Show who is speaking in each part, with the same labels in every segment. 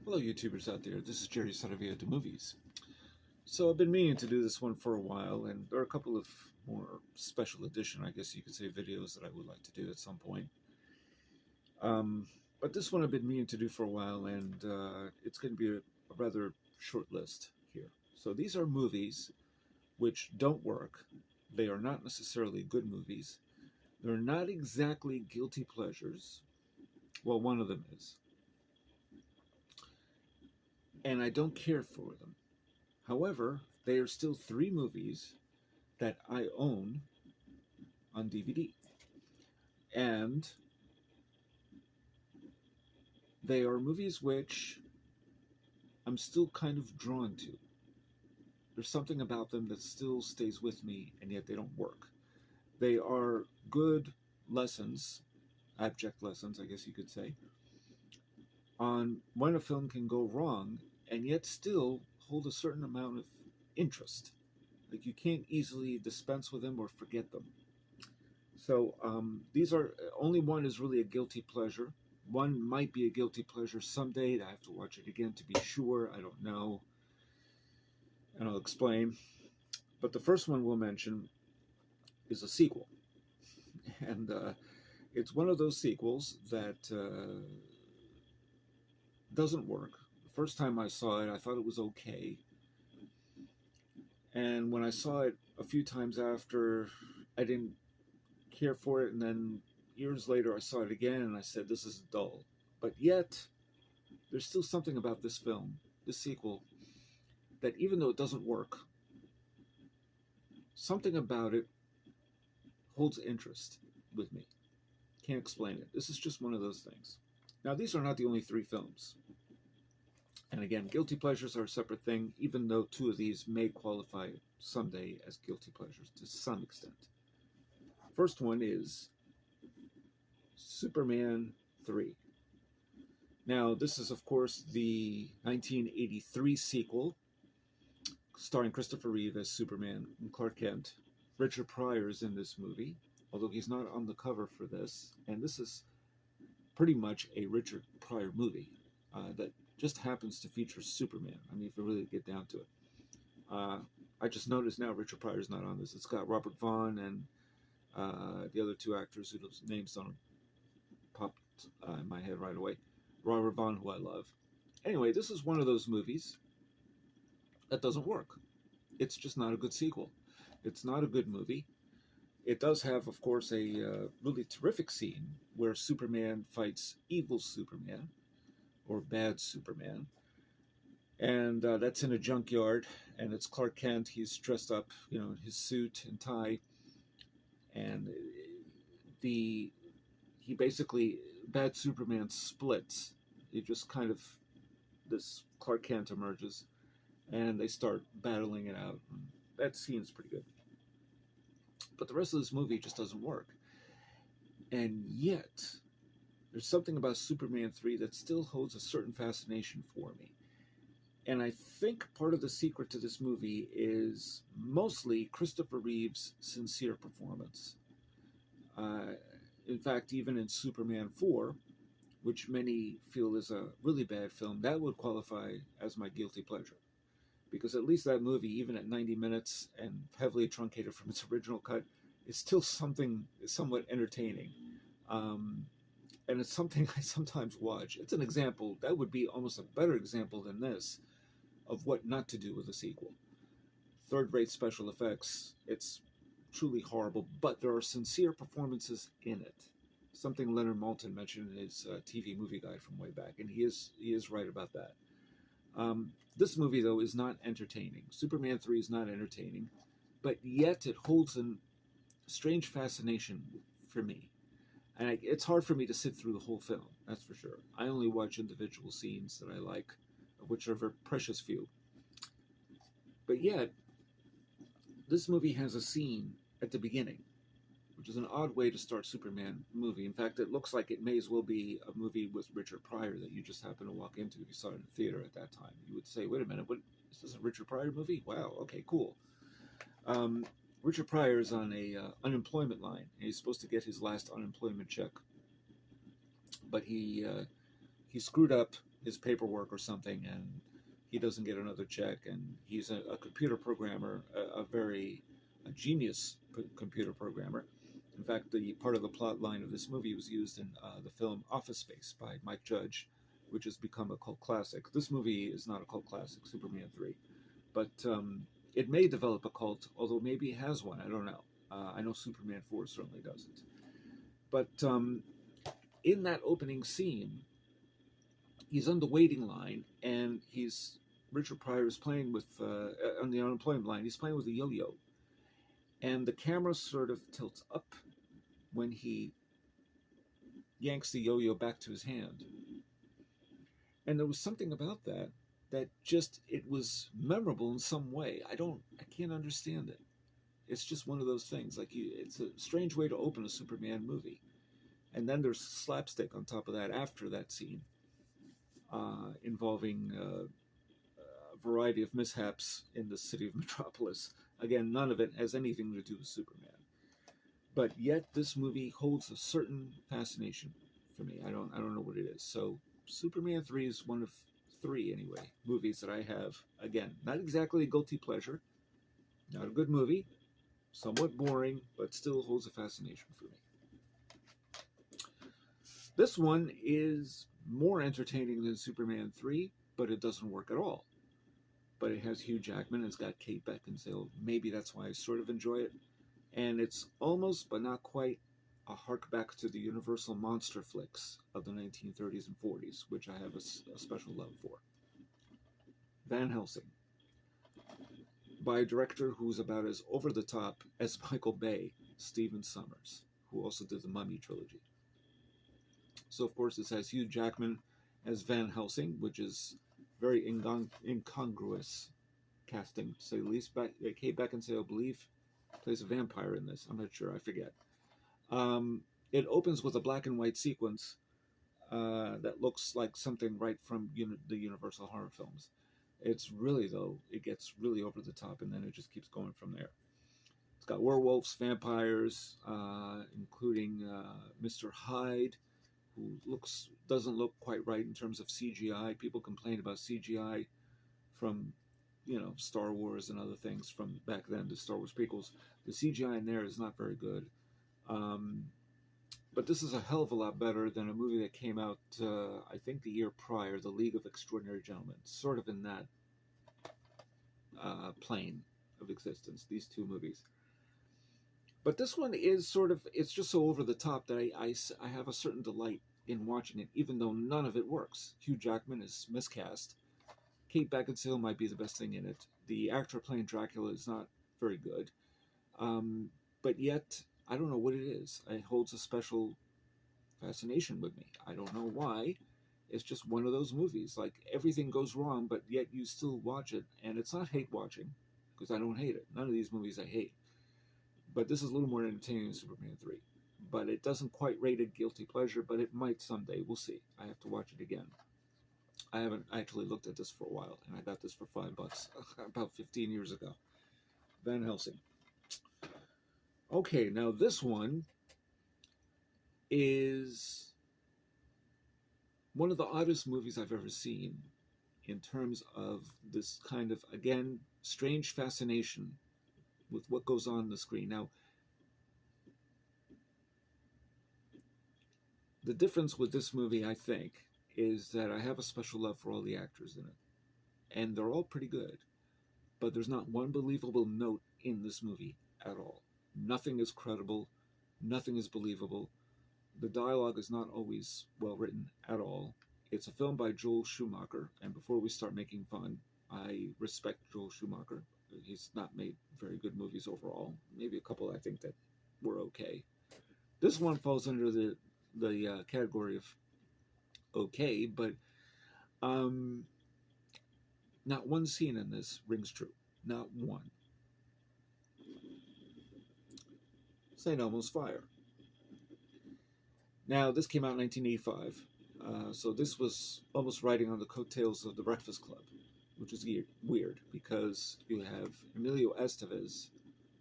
Speaker 1: Hello, YouTubers out there. This is Jerry Saravia to Movies. So I've been meaning to do this one for a while, and there are a couple of more special edition, I guess you could say, videos that I would like to do at some point. Um, but this one I've been meaning to do for a while, and it's going to be a rather short list here. So these are movies which don't work. They are not necessarily good movies. They're not exactly guilty pleasures. Well, one of them is. And I don't care for them. However, they are still three movies that I own on DVD. And they are movies which I'm still kind of drawn to. There's something about them that still stays with me, and yet they don't work. They are good lessons, abject lessons, I guess you could say, on when a film can go wrong and yet still hold a certain amount of interest. Like you can't easily dispense with them or forget them. So these are only one is really a guilty pleasure. One might be a guilty pleasure someday. I have to watch it again to be sure. I don't know, and I'll explain. But the first one we'll mention is a sequel, and it's one of those sequels that doesn't work. The first time I saw it, I thought it was okay, and when I saw it a few times after, I didn't care for it, and then years later I saw it again and I said, this is dull. But yet, there's still something about this film, this sequel, that even though it doesn't work, something about it holds interest with me. Can't explain it. This is just one of those things. Now, these are not the only three films. And again, guilty pleasures are a separate thing, even though two of these may qualify someday as guilty pleasures to some extent. First one is Superman 3. Now, this is, of course, the 1983 sequel, starring Christopher Reeve as Superman and Clark Kent. Richard Pryor is in this movie, although he's not on the cover for this. And this is pretty much a Richard Pryor movie that just happens to feature Superman. I mean, if you really get down to it. I just noticed now Richard Pryor's not on this. It's got Robert Vaughn and the other two actors whose names don't pop in my head right away. Robert Vaughn, who I love. Anyway, this is one of those movies that doesn't work. It's just not a good sequel. It's not a good movie. It does have, of course, a really terrific scene where Superman fights evil Superman, or bad Superman. And that's in a junkyard, and it's Clark Kent. He's dressed up, in his suit and tie. And he basically, bad Superman splits. It just kind of, this Clark Kent emerges, and they start battling it out. And that scene's pretty good. But the rest of this movie just doesn't work. And yet, there's something about Superman 3 that still holds a certain fascination for me. And I think part of the secret to this movie is mostly Christopher Reeve's sincere performance. In fact, even in Superman 4, which many feel is a really bad film, that would qualify as my guilty pleasure. Because at least that movie, even at 90 minutes and heavily truncated from its original cut, is still somewhat entertaining. And it's something I sometimes watch. It's an example, that would be almost a better example than this, of what not to do with a sequel. Third-rate special effects, it's truly horrible, but there are sincere performances in it. Something Leonard Maltin mentioned in his TV movie guide from way back, and he is right about that. This movie, though, is not entertaining. Superman 3 is not entertaining, but yet it holds a strange fascination for me. And it's hard for me to sit through the whole film, that's for sure. I only watch individual scenes that I like, of which are very precious few. But yet, this movie has a scene at the beginning, which is an odd way to start Superman movie. In fact, it looks like it may as well be a movie with Richard Pryor that you just happen to walk into if you saw it in the theater at that time. You would say, wait a minute, is this a Richard Pryor movie? Wow, okay, cool. Richard Pryor is on a unemployment line, and he's supposed to get his last unemployment check. But he screwed up his paperwork or something, and he doesn't get another check, and he's a computer programmer, a genius computer programmer. In fact, the part of the plot line of this movie was used in the film Office Space by Mike Judge, which has become a cult classic. This movie is not a cult classic, Superman 3, but it may develop a cult, although maybe it has one. I don't know. I know Superman 4 certainly doesn't. But in that opening scene, he's on the waiting line, and Richard Pryor is playing with, on the unemployment line, he's playing with a yo-yo. And the camera sort of tilts up when he yanks the yo-yo back to his hand. And there was something about that just, it was memorable in some way. I can't understand it. It's just one of those things. Like, it's a strange way to open a Superman movie. And then there's slapstick on top of that after that scene, involving a variety of mishaps in the city of Metropolis. Again, none of it has anything to do with Superman. But yet this movie holds a certain fascination for me. I don't know what it is. So Superman 3 is one of 3, anyway, movies that I have. Again, not exactly a guilty pleasure. Not a good movie. Somewhat boring, but still holds a fascination for me. This one is more entertaining than Superman 3, but it doesn't work at all. But it has Hugh Jackman, it's got Kate Beckinsale. Maybe that's why I sort of enjoy it. And it's almost, but not quite, a hark back to the Universal monster flicks of the 1930s and 40s, which I have a special love for. Van Helsing, by a director who's about as over the top as Michael Bay, Stephen Sommers, who also did the Mummy trilogy. So, of course, this has Hugh Jackman as Van Helsing, which is very incongruous casting, to say the least. Kate Beckinsale, I believe, plays a vampire in this. I'm not sure. I forget. It opens with a black and white sequence that looks like something right from the Universal horror films. It's really, though, it gets really over the top, and then it just keeps going from there. It's got werewolves, vampires, including Mr. Hyde, who doesn't look quite right in terms of CGI. People complain about CGI from, Star Wars and other things from back then, the Star Wars prequels. The CGI in there is not very good. But this is a hell of a lot better than a movie that came out, I think, the year prior, The League of Extraordinary Gentlemen. Sort of in that plane of existence, these two movies. But this one is sort of, it's just so over the top that I have a certain delight in watching it, even though none of it works. Hugh Jackman is miscast. Kate Beckinsale might be the best thing in it. The actor playing Dracula is not very good. But yet, I don't know what it is. It holds a special fascination with me. I don't know why. It's just one of those movies. Like, everything goes wrong, but yet you still watch it. And it's not hate watching, because I don't hate it. None of these movies I hate. But this is a little more entertaining than Superman 3. But it doesn't quite rate a guilty pleasure, but it might someday. We'll see. I have to watch it again. I haven't actually looked at this for a while, and I got this for $5 about 15 years ago. Van Helsing. Okay, now this one is one of the oddest movies I've ever seen in terms of this kind of, again, strange fascination with what goes on the screen. Now, the difference with this movie, I think, is that I have a special love for all the actors in it. And they're all pretty good. But there's not one believable note in this movie at all. Nothing is credible. Nothing is believable. The dialogue is not always well written at all. It's a film by Joel Schumacher. And before we start making fun, I respect Joel Schumacher. He's not made very good movies overall. Maybe a couple I think that were okay. This one falls under the category of okay, but not one scene in this rings true. Not one. St. Elmo's Fire. Now, this came out in 1985, so this was almost riding on the coattails of The Breakfast Club, which is weird because you have Emilio Estevez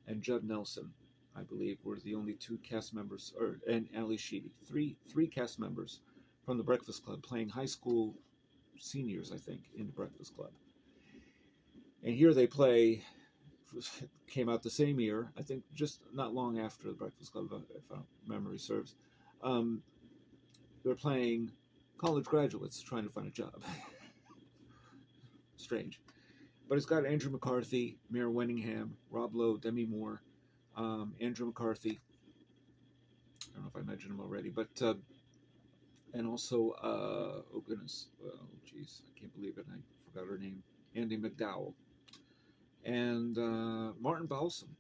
Speaker 1: and Judd Nelson, I believe, were the only two cast members, and Ali Sheedy, three cast members from The Breakfast Club playing high school seniors, I think, in the Breakfast Club. And here they play, came out the same year, I think just not long after the Breakfast Club, if memory serves. Um, they're playing college graduates trying to find a job. Strange. But it's got Andrew McCarthy, Mayor Winningham, Rob Lowe, Demi Moore, Andrew McCarthy. I don't know if I mentioned him already, but and also, oh goodness, oh geez, I can't believe it, I forgot her name, Andy McDowell, and Martin Balsam,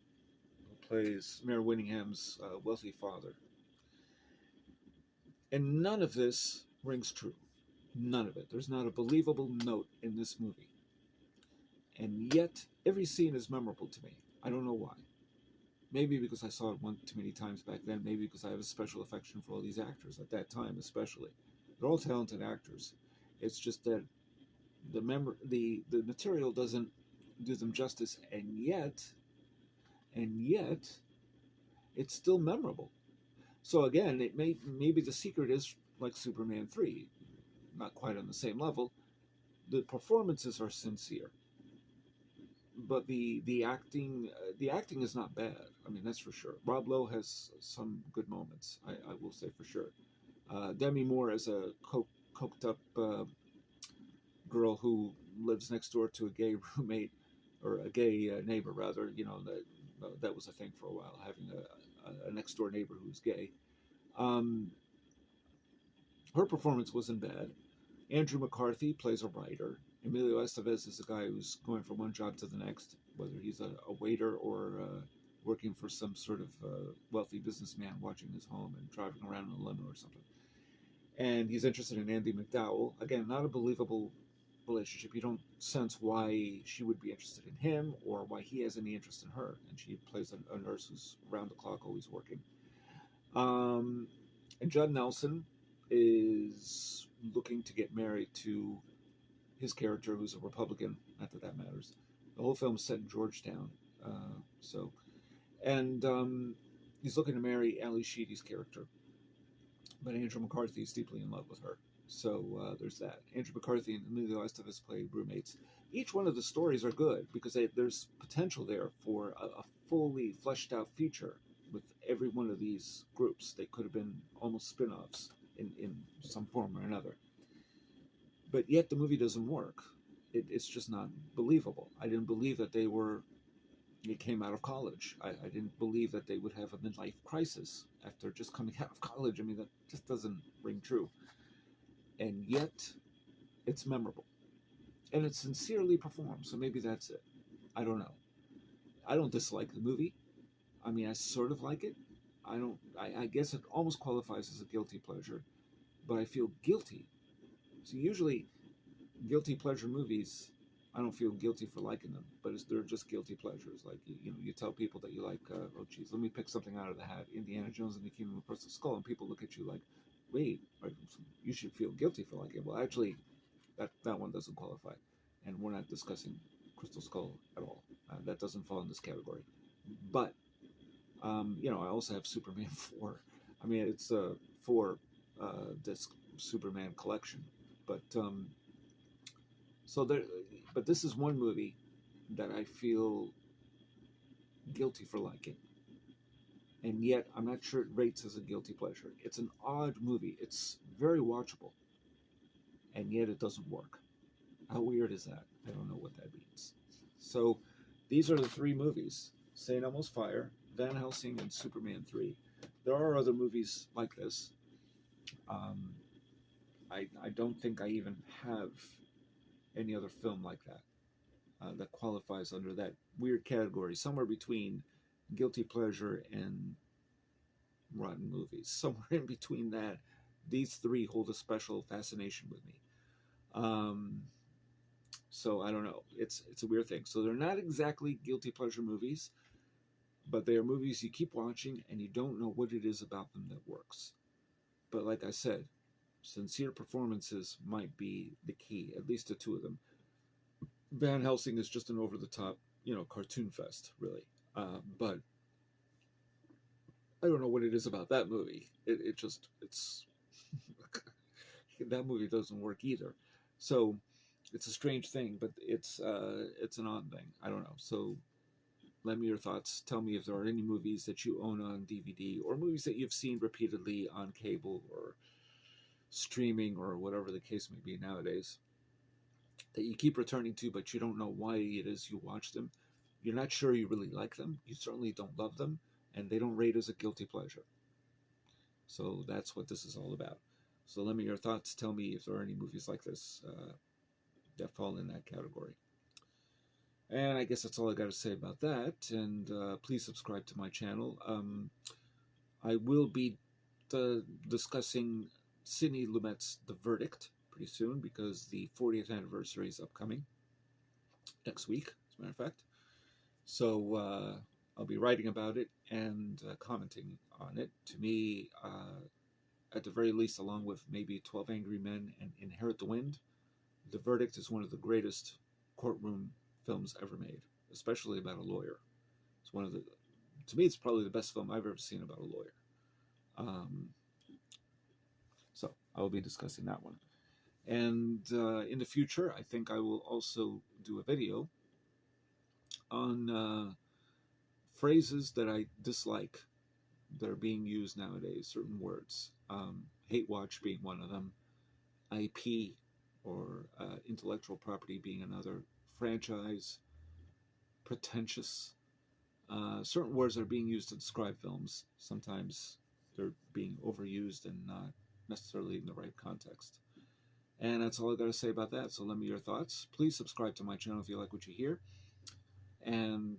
Speaker 1: who plays Mayor Winningham's wealthy father. And none of this rings true. None of it. There's not a believable note in this movie. And yet, every scene is memorable to me. I don't know why. Maybe because I saw it one too many times back then. Maybe because I have a special affection for all these actors at that time, especially. They're all talented actors. It's just that the material doesn't do them justice, and yet, it's still memorable. So again, maybe the secret is like Superman 3, not quite on the same level. The performances are sincere, but the acting is not bad. I mean, that's for sure. Rob Lowe has some good moments. I will say for sure. Demi Moore as a coked up girl who lives next door to a gay roommate, or a gay neighbor rather. You know, that was a thing for a while, having a next door neighbor who's gay. Um, Her performance wasn't bad. Andrew McCarthy plays a writer. Emilio Estevez is a guy who's going from one job to the next, whether he's a waiter or working for some sort of wealthy businessman watching his home and driving around in a limo or something. And he's interested in Andy McDowell. Again, not a believable relationship. You don't sense why she would be interested in him or why he has any interest in her. And she plays a nurse who's around the clock, always working. And Judd Nelson is looking to get married to his character, who's a Republican. Not that that matters. The whole film is set in Georgetown. And he's looking to marry Ali Sheedy's character. But Andrew McCarthy is deeply in love with her. So there's that. Andrew McCarthy and Emilio Estevez play roommates. Each one of the stories are good because there's potential there for a fully fleshed out feature with every one of these groups. They could have been almost spin-offs in some form or another. But yet the movie doesn't work. It's just not believable. I didn't believe that they came out of college. I didn't believe that they would have a midlife crisis after just coming out of college. I mean, that just doesn't ring true. And yet, it's memorable. And it's sincerely performed, so maybe that's it. I don't know. I don't dislike the movie. I mean, I sort of like it. I guess it almost qualifies as a guilty pleasure, but I feel guilty. So usually, guilty pleasure movies, I don't feel guilty for liking them, but they're just guilty pleasures. Like, you tell people that you like, oh geez, let me pick something out of the hat, Indiana Jones and the Kingdom of the Crystal Skull, and people look at you like, wait, you should feel guilty for liking it. Well, actually, that one doesn't qualify, and we're not discussing Crystal Skull at all. That doesn't fall in this category. But, I also have Superman 4. I mean, it's a 4-disc Superman collection, but but this is one movie that I feel guilty for liking. And yet, I'm not sure it rates as a guilty pleasure. It's an odd movie. It's very watchable. And yet it doesn't work. How weird is that? I don't know what that means. So, these are the 3 movies. St. Elmo's Fire, Van Helsing, and Superman 3. There are other movies like this. I don't think I even have any other film like that that qualifies under that weird category, somewhere between guilty pleasure and rotten movies. Somewhere in between that, these 3 hold a special fascination with me. So I don't know. It's a weird thing. So they're not exactly guilty pleasure movies, but they are movies you keep watching and you don't know what it is about them that works. But like I said, sincere performances might be the key, at least to 2 of them. Van Helsing is just an over-the-top, cartoon fest, really. But I don't know what it is about that movie. It's that movie doesn't work either. So it's a strange thing, but it's an odd thing. I don't know. So let me your thoughts. Tell me if there are any movies that you own on DVD or movies that you've seen repeatedly on cable or streaming or whatever the case may be nowadays that you keep returning to, but you don't know why it is you watch them. You're not sure you really like them. You certainly don't love them, and they don't rate as a guilty pleasure. So that's what this is all about. So let me your thoughts. Tell me if there are any movies like this that fall in that category. And I guess that's all I got to say about that. And please subscribe to my channel. I will be discussing Sidney Lumet's The Verdict pretty soon because the 40th anniversary is upcoming next week, as a matter of fact. So I'll be writing about it and commenting on it. To me, at the very least, along with maybe 12 Angry Men and Inherit the Wind, The Verdict is one of the greatest courtroom films ever made, especially about a lawyer. It's one of the, to me, it's probably the best film I've ever seen about a lawyer. So I will be discussing that one. And in the future, I think I will also do a video on phrases that I dislike that are being used nowadays, certain words. Hate watch being one of them, IP or intellectual property being another, franchise, pretentious. Certain words are being used to describe films. Sometimes they're being overused and not necessarily in the right context. And that's all I got to say about that. So let me your thoughts. Please subscribe to my channel if you like what you hear. And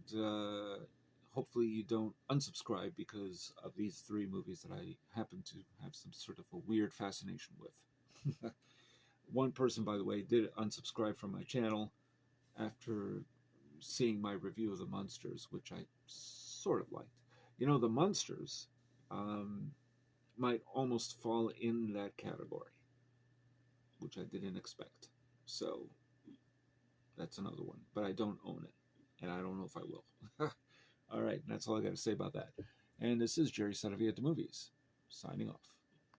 Speaker 1: hopefully you don't unsubscribe because of these three movies that I happen to have some sort of a weird fascination with. One person, by the way, did unsubscribe from my channel after seeing my review of The Munsters, which I sort of liked. You know, The Munsters might almost fall in that category, which I didn't expect. So that's another one, but I don't own it, and I don't know if I will. All right, that's all I got to say about that. And this is Jerry Sadovia at the Movies, signing off.